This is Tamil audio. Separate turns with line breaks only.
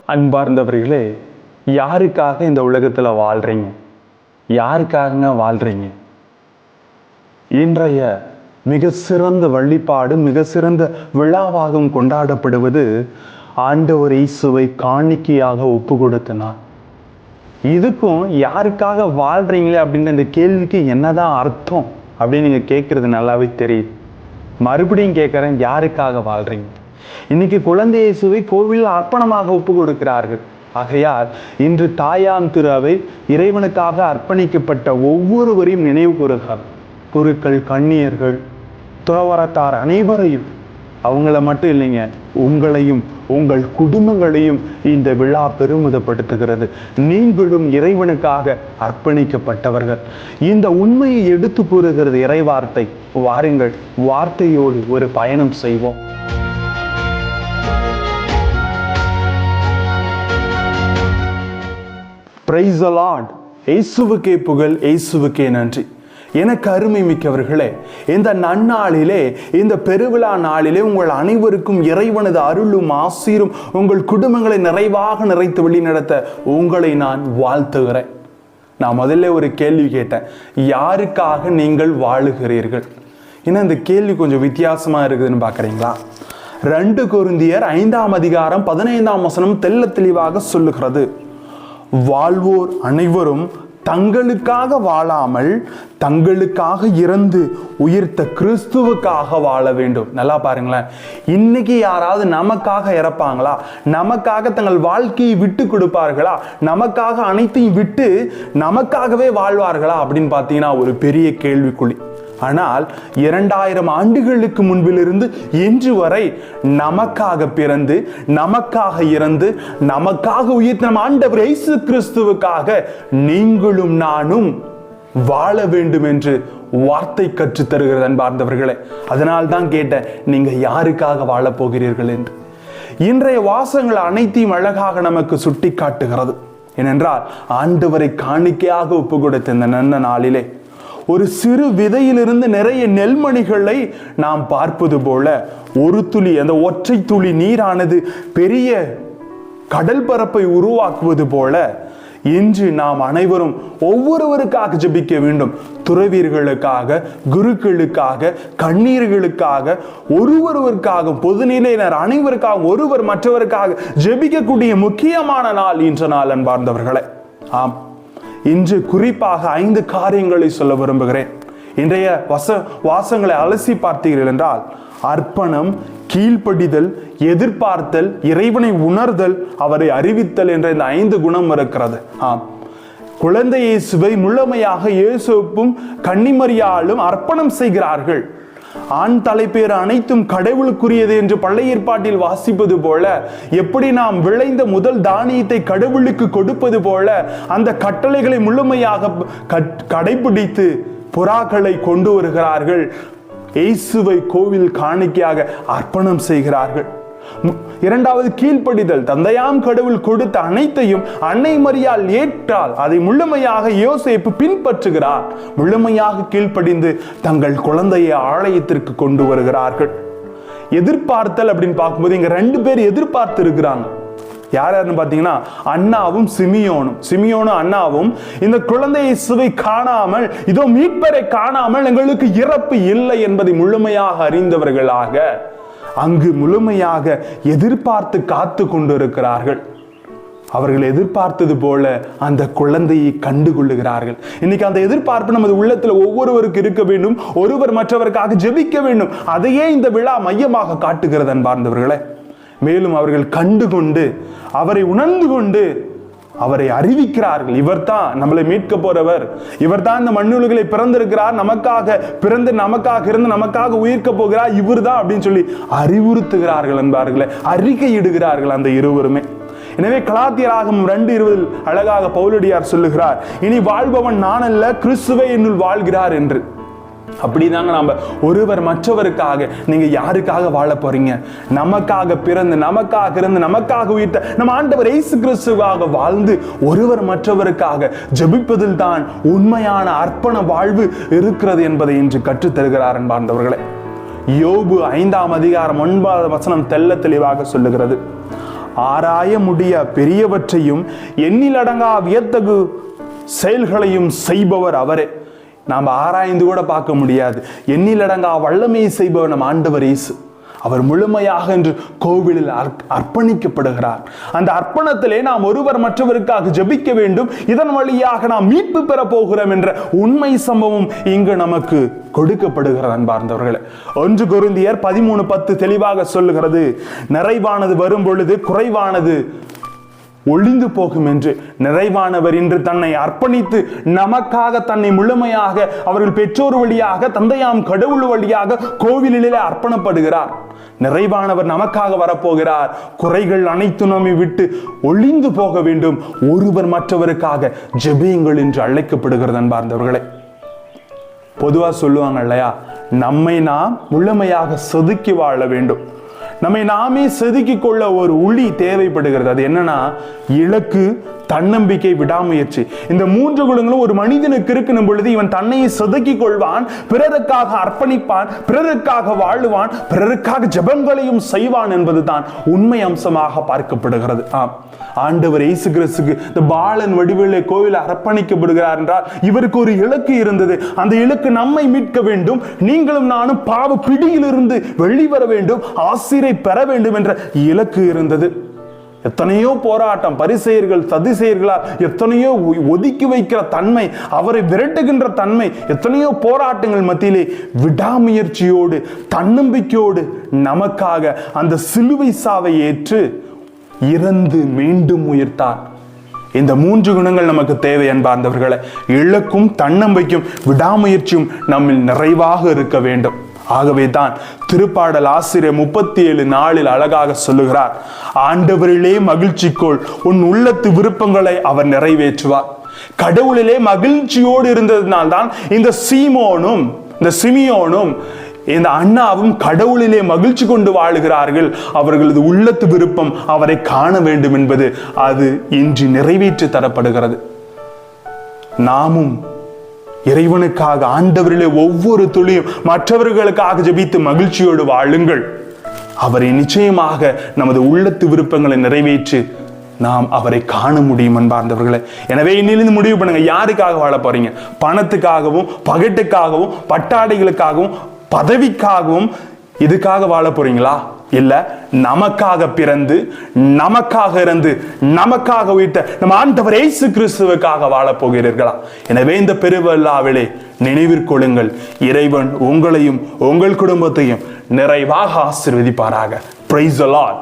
அன்பார்ந்தவர்களே, யாருக்காக இந்த உலகத்தில் வாழ்றீங்க? யாருக்காக வாழ்றீங்க? இன்றைய மிக சிறந்த வழிபாடு, மிக சிறந்த விழாவாகவும் கொண்டாடப்படுவது ஆண்டவர் இயேசுவை காணிக்கையாக ஒப்பு கொடுத்த நாள். இதுக்கும் யாருக்காக வாழ்றீங்களே அப்படின்ற இந்த கேள்விக்கு என்னதான் அர்த்தம் அப்படின்னு நீங்க கேட்கறது நல்லாவே தெரியுது. மறுபடியும் கேட்கிறேன், யாருக்காக வாழ்றீங்க? இன்னைக்கு குழந்தை இயேசுவை கோவிலில் அர்ப்பணமாக ஒப்பு கொடுக்கிறார்கள். ஆகையால் இன்று தாயாம் திரு அவை இறைவனுக்காக அர்ப்பணிக்கப்பட்ட ஒவ்வொருவரையும் நினைவு கூறுகிறார். குருக்கள், கன்னியர்கள், துறவரத்தார் அனைவரையும், அவங்கள மட்டும் இல்லைங்க, உங்களையும் உங்கள் குடும்பங்களையும் இந்த விழா பெருமிதப்படுத்துகிறது. நீங்களும் இறைவனுக்காக அர்ப்பணிக்கப்பட்டவர்கள். இந்த உண்மையை எடுத்து கூறுகிறது இறைவார்த்தை. வாருங்கள், வார்த்தையோடு ஒரு பயணம் செய்வோம். Praise the Lord. இயேசுவுக்கே புகழ், இயேசுவுக்கே நன்றி. எனக்கு அருமை மிக்கவர்களே, இந்த நன்னாளிலே, இந்த பெருவிழா நாளிலே உங்கள் அனைவருக்கும் இறைவனது அருளும் ஆசீரும் உங்கள் குடும்பங்களை நிறைவாக நிறைத்து வழி நடத்த உங்களை நான் வாழ்த்துகிறேன். நான் முதல்ல ஒரு கேள்வி கேட்டேன், யாருக்காக நீங்கள் வாழுகிறீர்கள்? ஏன்னா இந்த கேள்வி கொஞ்சம் வித்தியாசமா இருக்குதுன்னு பார்க்குறீங்களா? 2 கொரிந்தியர் 5ஆம் அதிகாரம் 15ஆம் வசனம் தெள்ள தெளிவாக சொல்லுகிறது, வாழ்வோர் அனைவரும் தங்களுக்காக வாழாமல் தங்களுக்காக இறந்து உயிர்த்த கிறிஸ்துவுக்காக வாழ வேண்டும். நல்லா பாருங்களேன், இன்னைக்கு யாராவது நமக்காக இறப்பாங்களா? நமக்காக தங்கள் வாழ்க்கையை விட்டு கொடுப்பார்களா? நமக்காக அனைத்தையும் விட்டு நமக்காகவே வாழ்வார்களா அப்படின்னு பார்த்தீங்கன்னா ஒரு பெரிய கேள்விக்குறி. ஆனால் 2000 ஆண்டுகளுக்கு முன்பிலிருந்து இன்று வரை நமக்காக பிறந்து, நமக்காக இறந்து, நமக்காக உயிர்த்த ஆண்டவர் இயேசு கிறிஸ்துவுக்காக நீங்களும் நானும் வாழ வேண்டும் என்று வார்த்தை கற்றுத் தருகிறது அன்பார்ந்தவர்களே. அதனால் தான் கேட்டேன், நீங்க யாருக்காக வாழ போகிறீர்கள் என்று. இன்றைய வாசகங்கள் அனைத்தையும் அழகாக நமக்கு சுட்டி காட்டுகிறது. ஏனென்றால் ஆண்டவரை காணிக்கையாக ஒப்பு கொடுத்த இந்த நல்ல நாளிலே ஒரு சிறு விதையிலிருந்து நிறைய நெல்மணிகளை நாம் பார்ப்பது போல, ஒரு துளி, அந்த ஒற்றை துளி நீரானது பெரிய கடல் பரப்பை உருவாக்குவது போல இன்று நாம் அனைவரும் ஒவ்வொருவருக்காக ஜெபிக்க வேண்டும். துறவீர்களுக்காக, குருக்களுக்காக, கண்ணீர்களுக்காக, ஒருவருக்காக, பொதுநிலையினர் அனைவருக்காக, ஒருவர் மற்றவருக்காக ஜெபிக்கக்கூடிய முக்கியமான நாள் இன்ற நாள் அன்பார்ந்தவர்களே. ஆம், இன்று குறிப்பாக 5 காரியங்களை சொல்ல விரும்புகிறேன். இன்றைய வாசங்களை அலசி பார்த்தீர்கள் என்றால், அர்ப்பணம், கீழ்ப்படிதல், எதிர்பார்த்தல், இறைவனை உணர்தல், அவரை அறிவித்தல் என்ற இந்த 5 குணம் இருக்கிறது. ஆம், குழந்தை இயேசுவை முழுமையாக இயேசுவும் கன்னிமரியாளும் அர்ப்பணம் செய்கிறார்கள். ஆண் தலைப்பேறு அனைத்தும் கடவுளுக்குரியது என்று பழைய ஏற்பாட்டில் வாசிப்பது போல, எப்படி நாம் விளைந்த முதல் தானியத்தை கடவுளுக்கு கொடுப்பது போல அந்த கட்டளைகளை முழுமையாக கடைபிடித்து புறாக்களை கொண்டு வருகிறார்கள். இயேசுவை கோவில் காணிக்கையாக அர்ப்பணம் செய்கிறார்கள். 2வது கீழ்ப்படிதல். தந்தையாம் கடவுள் கொடுத்த அனைத்தையும் அன்னை மரியாள் ஏற்றால் அதை முழுமையாக யோசேப்பு பின்பற்றுகிறார். முழுமையாக கீழ்ப்படிந்து தங்கள் குழந்தையை ஆலயத்திற்கு கொண்டு வருகிறார்கள். எதிர்பார்த்தல் அப்படின்னு பார்க்கும்போது இங்க 2 பேர் எதிர்பார்த்து இருக்கிறாங்க. யாருன்னு பார்த்தீங்கன்னா அண்ணாவும் சிமியோனும் அண்ணாவும் இந்த குழந்தை இயேசுவை காணாமல், இதோ மீட்பரை காணாமல் எங்களுக்கு இறப்பு இல்லை என்பதை முழுமையாக அறிந்தவர்களாக அங்கு முழுமையாக எதிர்பார்த்து காத்து கொண்டிருக்கிறார்கள். அவர்கள் எதிர்பார்த்தது போல அந்த குழந்தையை கண்டு கொள்ளுகிறார்கள். இன்னைக்கு அந்த எதிர்பார்ப்பு நமது உள்ளத்துல ஒவ்வொருவருக்கு இருக்க வேண்டும். ஒருவர் மற்றவருக்காக ஜெபிக்க வேண்டும். அதையே இந்த விழா மையமாக காட்டுகிறது அன்பார்ந்தவர்களே. மேலும் அவர்கள் கண்டு கொண்டு, அவரை உணர்ந்து கொண்டு அவரை அறிவிக்கிறார்கள். இவர் தான் நம்மளை மீட்க போறவர், இவர் தான் இந்த மண்ணுலகிலே பிறந்திருக்கிறார், நமக்காக பிறந்து நமக்காக இருந்து நமக்காக உயிர்க்க போகிறார், இவர் தான் அப்படின்னு சொல்லி அறிவுறுத்துகிறார்கள் என்பார்களே, அறிக்கையிடுகிறார்கள் அந்த இருவருமே. எனவே கலாத்தியராகமம் 2:20 அழகாக பவுலடியார் சொல்லுகிறார், இனி வாழ்பவன் நான் அல்ல, கிறிஸ்துவே என்னுள் வாழ்கிறார் என்று. அப்படிதாங்க நாம ஒருவர் மற்றவருக்காக, நீங்க யாருக்காக வாழ போறீங்க? நமக்காக பிறந்து, நமக்காக இருந்து, நமக்காக உயிர்த்த நம்ம ஆண்டவர் இயேசு கிறிஸ்துவாக வாழ்ந்து ஒருவர் மற்றவருக்காக ஜெபிப்பதில் தான் உண்மையான அர்ப்பண வாழ்வு இருக்கிறது என்பதை இன்று கற்றுத்தருகிறார் அன்பார்ந்தவர்களே. யோபு 5ஆம் அதிகாரம் 9ஆம் வசனம் தெள்ள தெளிவாக சொல்லுகிறது, ஆராய முடிய பெரியவற்றையும் எண்ணிலடங்கா வியத்தகு செயல்களையும் செய்பவர் அவரே. நாம் ஆராய்ந்து கூட பார்க்க முடியாது எண்ணிலடங்கா வல்லமையை செய்பவர் நம் ஆண்டவர் இயேசு. அவர் முழுமையாக என்று கோவிலில் அர்ப்பணிக்கப்படுகிறார். அந்த அர்ப்பணத்திலே நாம் ஒருவர் மற்றவருக்காக ஜெபிக்க வேண்டும். இதன் வழியாக நாம் மீட்பு பெற போகிறோம் என்ற உண்மை சம்பவம் இங்கு நமக்கு கொடுக்கப்படுகிறது. அன்பார்ந்தவர்களே, 1 கொரிந்தியர் 13:10 தெளிவாக சொல்லுகிறது, நிறைவானது வரும் பொழுது குறைவானது ஒளிந்து போகும் என்று. நிறைவானவர் இன்று தன்னை அர்ப்பணித்து நமக்காக தன்னை முழுமையாக அவர்கள் பெற்றோர் வழியாக தந்தையாம் கடவுள் வழியாக கோவிலிலே அர்ப்பணப்படுகிறார். நிறைவானவர் நமக்காக வரப்போகிறார். குறைகள் அனைத்தும் நம்மை விட்டு ஒளிந்து போக வேண்டும். ஒருவர் மற்றவருக்காக ஜெபியுங்கள் என்று அழைக்கப்படுகிறது. அன்பார்ந்தவர்களே, பொதுவா சொல்லுவாங்க இல்லையா, நம்மை நாம் முழுமையாக செதுக்கி வாழ வேண்டும். நம்மை நாமே செதுக்கிக் கொள்ள ஒரு ஒளி தேவைப்படுகிறது. அது என்னன்னா இலக்கு, தன்னம்பிக்கை, விடாமுயற்சி. இந்த 3 குணங்களும் ஒரு மனிதனுக்கு இருக்கும் பொழுது இவன் தன்னையை செதுக்கிக் கொள்வான், பிறருக்காக அர்ப்பணிப்பான், பிறருக்காக வாழுவான், பிறருக்காக ஜெபங்களையும் செய்வான் என்பதுதான் உண்மை அம்சமாக பார்க்கப்படுகிறது. ஆண்டவர் இயேசு கிறிஸ்துக்கு இந்த பாலன் வடிவிலே கோவில் அர்ப்பணிக்கப்படுகிறார் என்றால் இவருக்கு ஒரு இலக்கு இருந்தது. அந்த இலக்கு நம்மை மீட்க வேண்டும். நீங்களும் நானும் பாவ பிடியிலிருந்து வெளிவர வேண்டும், ஆசிரை பெற வேண்டும் என்ற இலக்கு இருந்தது. எத்தனையோ போராட்டம், பரிசேயர்கள் சதுசேயர்களால் எத்தனையோ ஒதுக்கி வைக்கிற தன்மை, அவரை விரட்டுகின்ற தன்மை, எத்தனையோ போராட்டங்கள் மத்தியிலே விடாமுயற்சியோடு தன்னம்பிக்கையோடு நமக்காக அந்த சிலுவை சாவை ஏற்று இறந்து மீண்டும் உயிர்த்தார். இந்த 3 குணங்கள் நமக்கு தேவை. அன்பார்ந்தவர்களே, இலக்கும் தன்னம்பிக்கையும் விடாமுயற்சியும் நம்மில் நிறைவாக இருக்க வேண்டும். ஆகவே தான் திருப்பாடல் ஆசிரியர் 37:4 அழகாக சொல்லுகிறார், ஆண்டவரிலே மகிழ்ச்சிக்கோள், உன் உள்ளத்து விருப்பங்களை அவர் நிறைவேற்றுவார். கடவுளிலே மகிழ்ச்சியோடு இருந்ததினால்தான் இந்த சிமியோனும் இந்த அண்ணாவும் கடவுளிலே மகிழ்ச்சி கொண்டு வாழுகிறார்கள். அவர்களது உள்ளத்து விருப்பம் அவரை காண வேண்டும் என்பது அது இன்று நிறைவேற்றி தரப்படுகிறது. நாமும் இறைவனுக்காக ஆண்டவரிலே ஒவ்வொரு துளியும் மற்றவர்களுக்காக ஜெபித்து மகிழ்ச்சியோடு வாழுங்கள். அவரை நிச்சயமாக நமது உள்ளத்து விருப்பங்களை நிறைவேற்றி நாம் அவரை காண முடியும். அன்பார்ந்தவர்களே, எனவே இன்னிலிருந்து முடிவு பண்ணுங்க, யாருக்காக வாழ போறீங்க? பணத்துக்காகவும், பகட்டுக்காகவும், பட்டாடைகளுக்காகவும், பதவிக்காகவும் இதுக்காக வாழ போறீங்களா? இல்ல நமக்காக பிறந்து, நமக்காக இறந்து, நமக்காக உயிர்த்த நம் ஆண்டவர் இயேசு கிறிஸ்துவுக்காக வாழ போகிறீர்களா? எனவே இந்த பெருவிழாவிலே நினைவிற்கொள்ளுங்கள், இறைவன் உங்களையும் உங்கள் குடும்பத்தையும் நிறைவாக ஆசீர்வதிப்பாராக. Praise the Lord.